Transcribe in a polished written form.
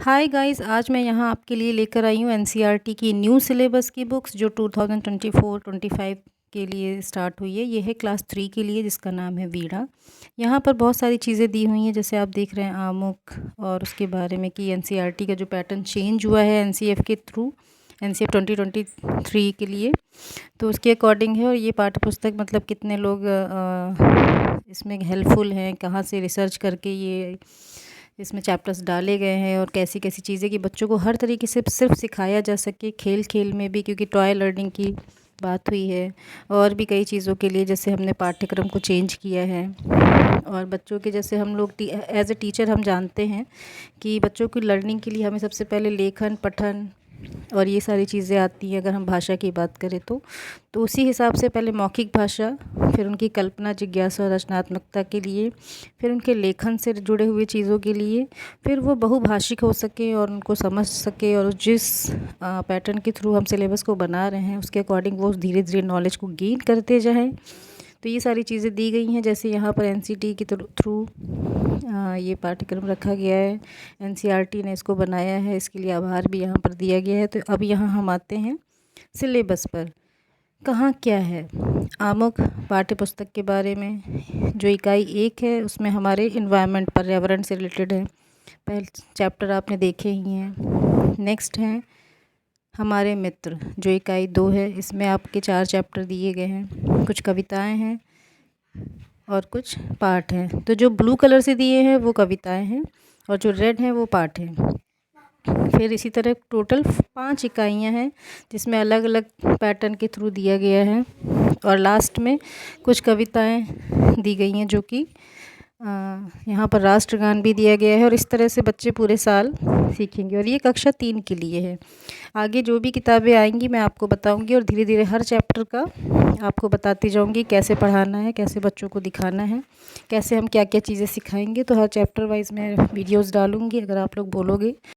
Hi guys, आज मैं यहाँ आपके लिए लेकर आई हूँ एनसीईआरटी की न्यू सिलेबस की बुक्स जो 2024-25 के लिए स्टार्ट हुई है। ये है क्लास 3 के लिए, जिसका नाम है वीणा। यहाँ पर बहुत सारी चीज़ें दी हुई हैं, जैसे आप देख रहे हैं आमुख, और उसके बारे में कि एनसीईआरटी का जो पैटर्न चेंज हुआ है एनसीएफ के थ्रू, एनसीएफ 2023 के लिए, तो उसके अकॉर्डिंग है। और ये पाठ्य पुस्तक मतलब कितने लोग इसमें हेल्पफुल हैं, कहाँ से रिसर्च करके ये इसमें चैप्टर्स डाले गए हैं, और कैसी कैसी चीज़ें कि बच्चों को हर तरीके से सिर्फ सिखाया जा सके, खेल खेल में भी, क्योंकि टॉय लर्निंग की बात हुई है। और भी कई चीज़ों के लिए जैसे हमने पाठ्यक्रम को चेंज किया है। और बच्चों के जैसे हम लोग एज ए टीचर हम जानते हैं कि बच्चों की लर्निंग के लिए हमें सबसे पहले लेखन, पठन और ये सारी चीज़ें आती हैं। अगर हम भाषा की बात करें तो उसी हिसाब से पहले मौखिक भाषा, फिर उनकी कल्पना, जिज्ञासा और रचनात्मकता के लिए, फिर उनके लेखन से जुड़े हुए चीज़ों के लिए, फिर वो बहुभाषिक हो सके और उनको समझ सके, और जिस पैटर्न के थ्रू हम सिलेबस को बना रहे हैं उसके अकॉर्डिंग वो धीरे धीरे नॉलेज को गेन करते जाएँ। तो ये सारी चीज़ें दी गई हैं। जैसे यहाँ पर एनसीईआरटी के थ्रू ये पाठ्यक्रम रखा गया है, एनसीईआरटी ने इसको बनाया है, इसके लिए आभार भी यहाँ पर दिया गया है। तो अब यहाँ हम आते हैं सिलेबस पर। कहाँ क्या है आमुख पाठ्य पुस्तक के बारे में, जो इकाई 1 है उसमें हमारे इन्वायरमेंट, पर्यावरण से रिलेटेड है। पहले चैप्टर आपने देखे ही हैं। नेक्स्ट हैं हमारे मित्र, जो इकाई 2 है, इसमें आपके 4 चैप्टर दिए गए हैं। कुछ कविताएं हैं और कुछ पाठ हैं। तो जो ब्लू कलर से दिए हैं वो कविताएं हैं, और जो रेड हैं वो पाठ हैं। फिर इसी तरह टोटल 5 इकाइयाँ हैं, जिसमें अलग अलग पैटर्न के थ्रू दिया गया है। और लास्ट में कुछ कविताएं दी गई हैं, जो कि यहाँ पर राष्ट्रगान भी दिया गया है। और इस तरह से बच्चे पूरे साल सीखेंगे, और ये कक्षा 3 के लिए है। आगे जो भी किताबें आएंगी मैं आपको बताऊंगी, और धीरे धीरे हर चैप्टर का आपको बताती जाऊंगी कैसे पढ़ाना है, कैसे बच्चों को दिखाना है, कैसे हम क्या क्या चीज़ें सिखाएंगे। तो हर चैप्टर वाइज मैं वीडियोस डालूंगी, अगर आप लोग बोलोगे